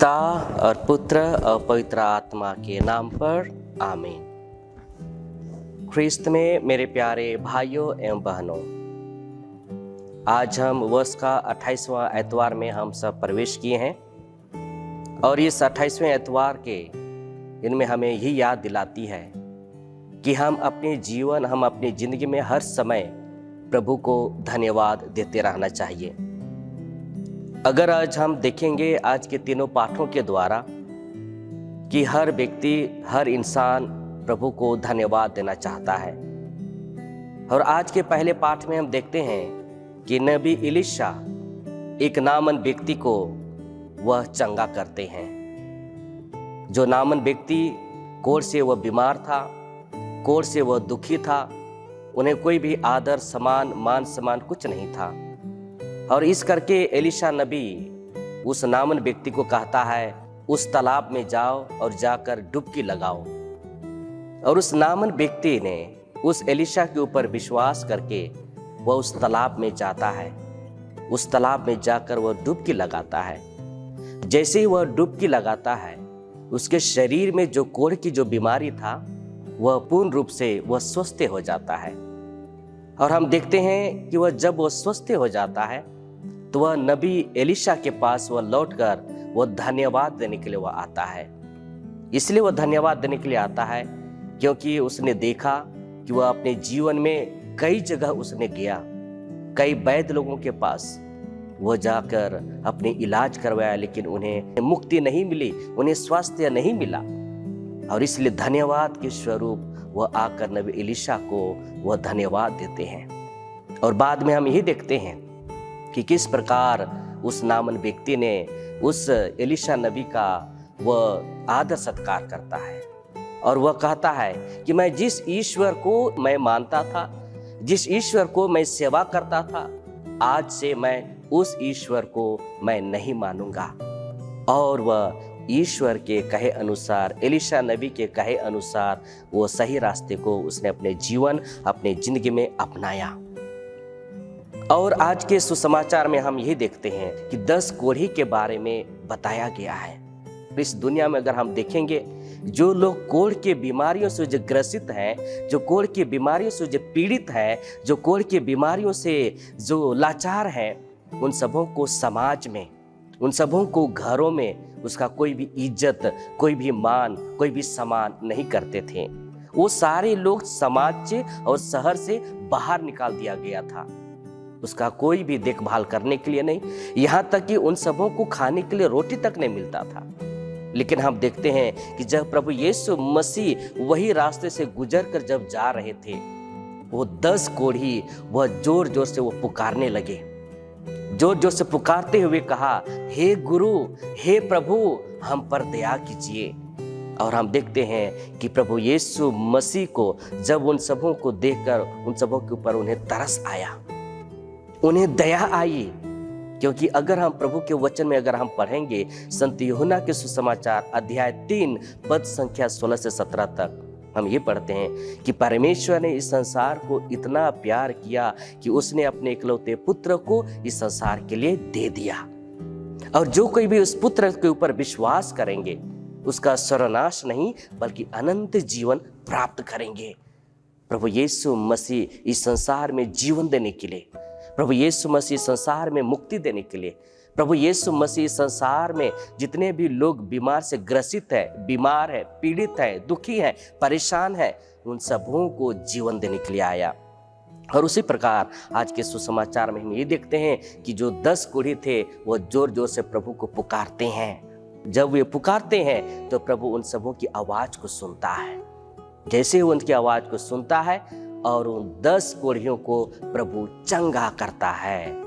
पिता और पुत्र और पवित्र आत्मा के नाम पर आमीन। ख्रिस्त में मेरे प्यारे भाइयों एवं बहनों, आज हम वर्ष का 28वां एतवार में हम सब प्रवेश किए हैं और इस 28वें एतवार के इनमें हमें यही याद दिलाती है कि हम अपने ज़िंदगी में हर समय प्रभु को धन्यवाद देते रहना चाहिए। अगर आज हम देखेंगे आज के तीनों पाठों के द्वारा कि हर व्यक्ति, हर इंसान प्रभु को धन्यवाद देना चाहता है। और आज के पहले पाठ में हम देखते हैं कि नबी एलीशा एक नामन व्यक्ति को वह चंगा करते हैं। जो नामन व्यक्ति कोढ़ से वह बीमार था, कोढ़ से वह दुखी था, उन्हें कोई भी आदर सम्मान मान सम्मान कुछ नहीं था। और इस करके एलीशा नबी उस नामन व्यक्ति को कहता है, उस तालाब में जाओ और जाकर डुबकी लगाओ। और उस नामन व्यक्ति ने उस एलीशा के ऊपर विश्वास करके वह उस तालाब में जाता है। उस तालाब में जाकर वह डुबकी लगाता है। जैसे ही वह डुबकी लगाता है, उसके शरीर में जो कोढ़ की जो बीमारी था वह पूर्ण रूप से वह स्वस्थ हो जाता है। और हम देखते हैं कि जब वह स्वस्थ हो जाता है तो वह नबी एलीशा के पास वह लौटकर वह धन्यवाद देने के लिए वह आता है। इसलिए वह धन्यवाद देने के लिए आता है क्योंकि उसने देखा कि वह अपने जीवन में कई जगह उसने गया, कई वैद्य लोगों के पास वह जाकर अपने इलाज करवाया, लेकिन उन्हें मुक्ति नहीं मिली, उन्हें स्वास्थ्य नहीं मिला। और इसलिए धन्यवाद के स्वरूप वह आकर नबी एलीशा को वह धन्यवाद देते हैं। और बाद में हम यही देखते हैं कि किस प्रकार उस नामन व्यक्ति ने उस एलीशा नबी का वह आदर सत्कार करता है। और वह कहता है कि मैं जिस ईश्वर को मैं मानता था, जिस ईश्वर को मैं सेवा करता था, आज से मैं उस ईश्वर को मैं नहीं मानूंगा। और वह ईश्वर के कहे अनुसार, एलीशा नबी के कहे अनुसार वो सही रास्ते को उसने अपने जीवन, अपने जिंदगी में अपनाया। और आज के सुसमाचार में हम यही देखते हैं कि 10 कोढ़ी के बारे में बताया गया है। इस दुनिया में अगर हम देखेंगे, जो लोग कोढ़ के बीमारियों से जो ग्रसित हैं, जो कोढ़ की बीमारियों से जो पीड़ित हैं, जो कोढ़ की बीमारियों से जो लाचार हैं, उन सबों को समाज में, उन सबों को घरों में उसका कोई भी इज्जत, कोई भी मान, कोई भी सम्मान नहीं करते थे। वो सारे लोग समाज से और शहर से बाहर निकाल दिया गया था। उसका कोई भी देखभाल करने के लिए नहीं, यहाँ तक कि उन सबों को खाने के लिए रोटी तक नहीं मिलता था। लेकिन हम देखते हैं कि जब प्रभु यीशु मसीह वही रास्ते से गुजर कर जब जा रहे थे, वो 10 कोढ़ी वह जोर जोर से वो पुकारने लगे। जोर जोर से पुकारते हुए कहा, हे गुरु, हे प्रभु, हम पर दया कीजिए। और हम देखते हैं कि प्रभु यीशु मसीह को जब उन सबों को देखकर उन सबों के ऊपर उन्हें तरस आया, उन्हें दया आई। क्योंकि अगर हम प्रभु के वचन में अगर हम पढ़ेंगे, संत यूहन्ना के सुसमाचार अध्याय 3 पद संख्या 16 से 17 तक हम ये पढ़ते हैं कि परमेश्वर ने इस संसार को इतना प्यार किया कि उसने अपने इकलौते पुत्र को इस संसार के लिए दे दिया। और जो कोई भी उस पुत्र के ऊपर विश्वास करेंगे, उसका सर्वनाश नहीं बल्कि अनंत जीवन प्राप्त करेंगे। प्रभु यीशु मसीह इस संसार में जीवन देने के लिए, प्रभु यीशु मसीह संसार में मुक्ति देने के लिए, प्रभु यीशु मसीह संसार में जितने भी लोग बीमार से ग्रसित है, बीमार है, पीड़ित है, दुखी है, परेशान है, उन सबों को जीवन देने के लिए आया। और उसी प्रकार आज के सुसमाचार में हम ये देखते हैं कि जो 10 कोढ़ी थे वो जोर जोर से प्रभु को पुकारते हैं। जब वे पुकारते हैं तो प्रभु उन सबों की आवाज को सुनता है। जैसे ही उनकी आवाज को सुनता है और उन 10 कोढ़ियों को प्रभु चंगा करता है।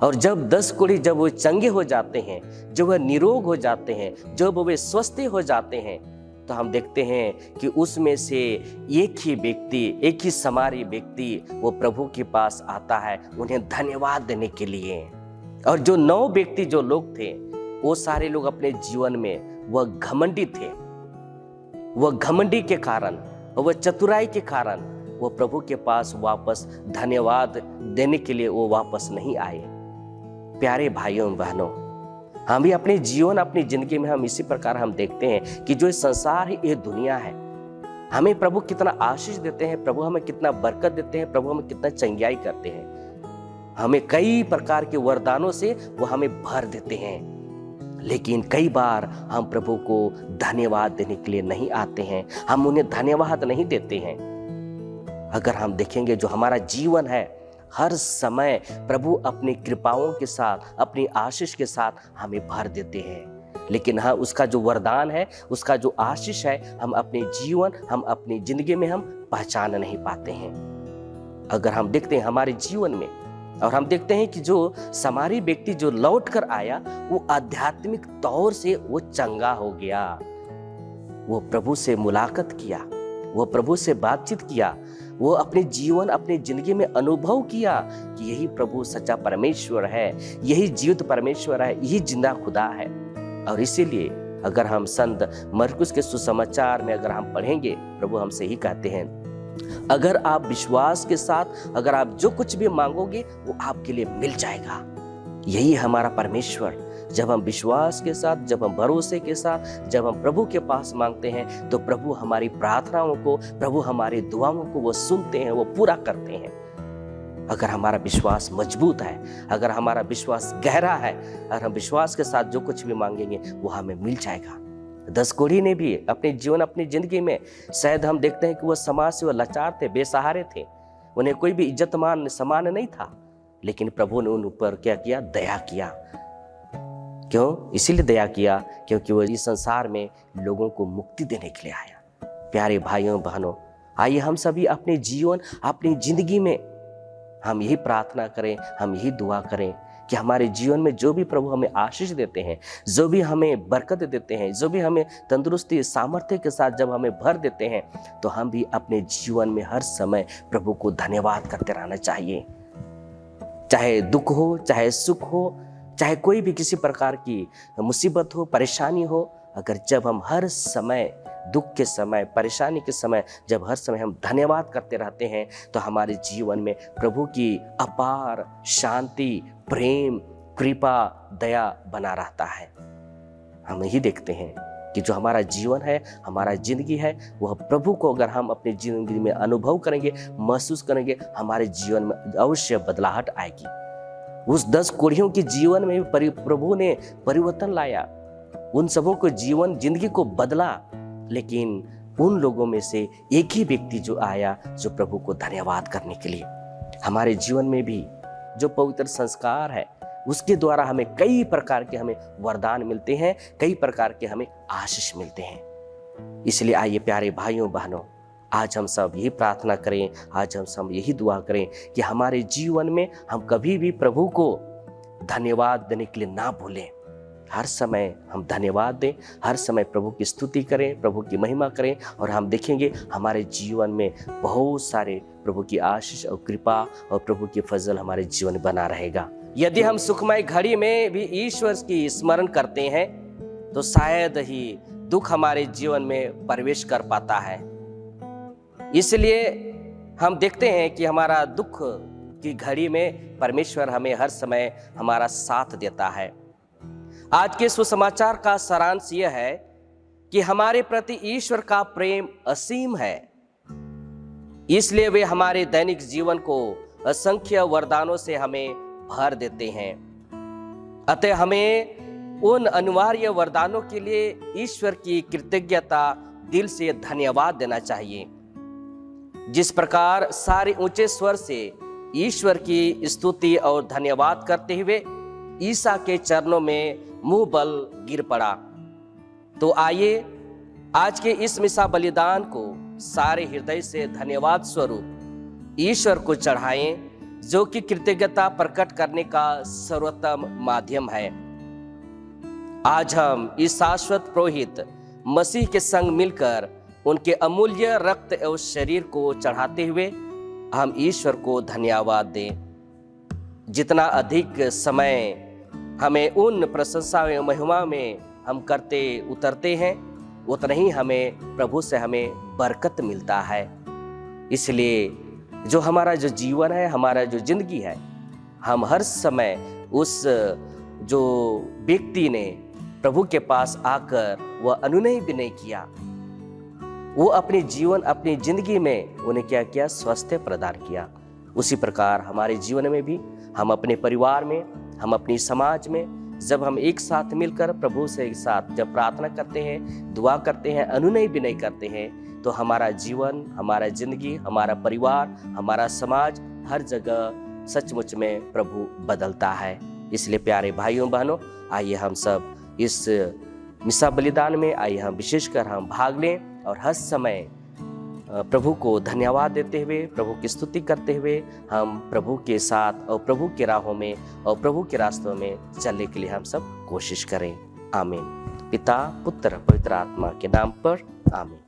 और जब 10 कोढ़ी जब वो चंगे हो जाते हैं, जब वह निरोग हो जाते हैं, जब वे स्वस्थ हो जाते हैं, तो हम देखते हैं कि उसमें से एक ही व्यक्ति, एक ही समारी व्यक्ति वो प्रभु के पास आता है उन्हें धन्यवाद देने के लिए। और जो 9 व्यक्ति जो लोग थे, वो सारे लोग अपने जीवन में वह घमंडी थे। वह घमंडी के कारण, वह चतुराई के कारण वो प्रभु के पास वापस धन्यवाद देने के लिए वो वापस नहीं आए। प्यारे भाइयों बहनों, हम भी अपने जीवन अपनी जिंदगी में हम इसी प्रकार हम देखते हैं कि जो संसार है, ये दुनिया है, हमें प्रभु कितना आशीष देते हैं, प्रभु हमें कितना बरकत देते हैं, प्रभु हमें कितना चंगाई करते हैं, हमें कई प्रकार के वरदानों से वो हमें भर देते हैं। लेकिन कई बार हम प्रभु को धन्यवाद देने के लिए नहीं आते हैं, हम उन्हें धन्यवाद नहीं देते हैं। अगर हम देखेंगे जो हमारा जीवन है, हर समय प्रभु अपनी कृपाओं के साथ, अपनी आशीष के साथ हमें भर देते हैं, लेकिन हाँ, उसका जो वरदान है, उसका जो आशीष है, हम अपने जीवन, हम अपनी जिंदगी में हम पहचान नहीं पाते हैं। अगर हम देखते हैं हमारे जीवन में, और हम देखते हैं कि जो समारी व्यक्ति जो लौट कर आया, वो आध्यात्मिक तौर से वो चंगा हो गया, वो प्रभु से मुलाकात किया, वो प्रभु से बातचीत किया, वो अपने जीवन अपनी जिंदगी में अनुभव किया कि यही प्रभु सच्चा परमेश्वर है, यही जीवित परमेश्वर है, यही जिंदा खुदा है। और इसीलिए अगर हम संत मरकुस के सुसमाचार में अगर हम पढ़ेंगे, प्रभु हमसे ही कहते हैं, अगर आप विश्वास के साथ अगर आप जो कुछ भी मांगोगे वो आपके लिए मिल जाएगा। यही हमारा परमेश्वर, जब हम विश्वास के साथ, जब हम भरोसे के साथ, जब हम प्रभु के पास मांगते हैं, तो प्रभु हमारी प्रार्थनाओं को, प्रभु हमारी दुआओं को वो सुनते हैं, वो पूरा करते हैं। अगर हमारा विश्वास मजबूत है, अगर हमारा विश्वास गहरा है, अगर हम विश्वास के साथ जो कुछ भी मांगेंगे वो हमें मिल जाएगा। 10 कोढ़ी ने भी अपने जीवन अपनी जिंदगी में, शायद हम देखते हैं कि वो समाज से वो लाचार थे, बेसहारे थे, उन्हें कोई भी इज्जतमान समान नहीं था, लेकिन प्रभु ने उन ऊपर क्या किया? दया किया। क्यों? इसीलिए दया किया क्योंकि वो इस संसार में लोगों को मुक्ति देने के लिए आया। प्यारे भाइयों बहनों, आइए हम सभी अपने जीवन अपनी जिंदगी में हम यही प्रार्थना करें, हम यही दुआ करें कि हमारे जीवन में जो भी प्रभु हमें आशीष देते हैं, जो भी हमें बरकत देते हैं, जो भी हमें तंदुरुस्ती सामर्थ्य के साथ जब हमें भर देते हैं, तो हम भी अपने जीवन में हर समय प्रभु को धन्यवाद करते रहना चाहिए। चाहे दुख हो, चाहे सुख हो, चाहे कोई भी किसी प्रकार की मुसीबत हो, परेशानी हो, अगर जब हम हर समय दुख के समय, परेशानी के समय, जब हर समय हम धन्यवाद करते रहते हैं, तो हमारे जीवन में प्रभु की अपार शांति, प्रेम, कृपा, दया बना रहता है। हम यही देखते हैं कि जो हमारा जीवन है, हमारा जिंदगी है, वह प्रभु को अगर हम अपनी जिंदगी में अनुभव करेंगे, महसूस करेंगे, हमारे जीवन में अवश्य बदलाहट आएगी। उस 10 कोढ़ियों के जीवन में भी प्रभु ने परिवर्तन लाया, उन सबों को जीवन जिंदगी को बदला, लेकिन उन लोगों में से एक ही व्यक्ति जो आया, जो प्रभु को धन्यवाद करने के लिए। हमारे जीवन में भी जो पवित्र संस्कार है, उसके द्वारा हमें कई प्रकार के हमें वरदान मिलते हैं, कई प्रकार के हमें आशीष मिलते हैं। इसलिए आइए प्यारे भाइयों बहनों, आज हम सब यही प्रार्थना करें, आज हम सब यही दुआ करें कि हमारे जीवन में हम कभी भी प्रभु को धन्यवाद देने के लिए ना भूलें। हर समय हम धन्यवाद दें, हर समय प्रभु की स्तुति करें, प्रभु की महिमा करें, और हम देखेंगे हमारे जीवन में बहुत सारे प्रभु की आशीष और कृपा और प्रभु की फजल हमारे जीवन में बना रहेगा। यदि हम सुखमय घड़ी में भी ईश्वर की स्मरण करते हैं, तो शायद ही दुख हमारे जीवन में प्रवेश कर पाता है। इसलिए हम देखते हैं कि हमारा दुख की घड़ी में परमेश्वर हमें हर समय हमारा साथ देता है। आज के सुसमाचार का सारांश यह है कि हमारे प्रति ईश्वर का प्रेम असीम है, इसलिए वे हमारे दैनिक जीवन को असंख्य वरदानों से हमें भर देते हैं। अतः हमें उन अनिवार्य वरदानों के लिए ईश्वर की कृतज्ञता दिल से धन्यवाद देना चाहिए। जिस प्रकार सारे ऊंचे स्वर से ईश्वर की स्तुति और धन्यवाद करते हुए ईसा के चरणों में मुंह बल गिर पड़ा, तो आइए आज के इस मिसा बलिदान को सारे हृदय से धन्यवाद स्वरूप ईश्वर को चढ़ाएं, जो कि कृतज्ञता प्रकट करने का सर्वोत्तम माध्यम है। आज हम इस शाश्वत पुरोहित मसीह के संग मिलकर उनके अमूल्य रक्त एवं शरीर को चढ़ाते हुए हम ईश्वर को धन्यवाद दें। जितना अधिक समय हमें उन प्रशंसा एवं महिमा में हम करते उतरते हैं, उतना ही हमें प्रभु से हमें बरकत मिलता है। इसलिए जो हमारा जो जीवन है, हमारा जो जिंदगी है, हम हर समय उस जो व्यक्ति ने प्रभु के पास आकर वह अनुनय भी नहीं किया, वो अपने जीवन अपनी जिंदगी में उन्हें क्या किया, स्वास्थ्य प्रदान किया। उसी प्रकार हमारे जीवन में भी हम अपने परिवार में, हम अपनी समाज में जब हम एक साथ मिलकर प्रभु से एक साथ जब प्रार्थना करते हैं, दुआ करते हैं, अनुनय भी नहीं करते हैं, तो हमारा जीवन, हमारा जिंदगी, हमारा परिवार, हमारा समाज हर जगह सचमुच में प्रभु बदलता है। इसलिए प्यारे भाइयों बहनों, आइए हम सब इस मिसा बलिदान में आइए हम विशेषकर हम भाग लें और हर समय प्रभु को धन्यवाद देते हुए, प्रभु की स्तुति करते हुए हम प्रभु के साथ और प्रभु के राहों में और प्रभु के रास्तों में चलने के लिए हम सब कोशिश करें। आमीन। पिता, पुत्र, पवित्र आत्मा के नाम पर आमीन।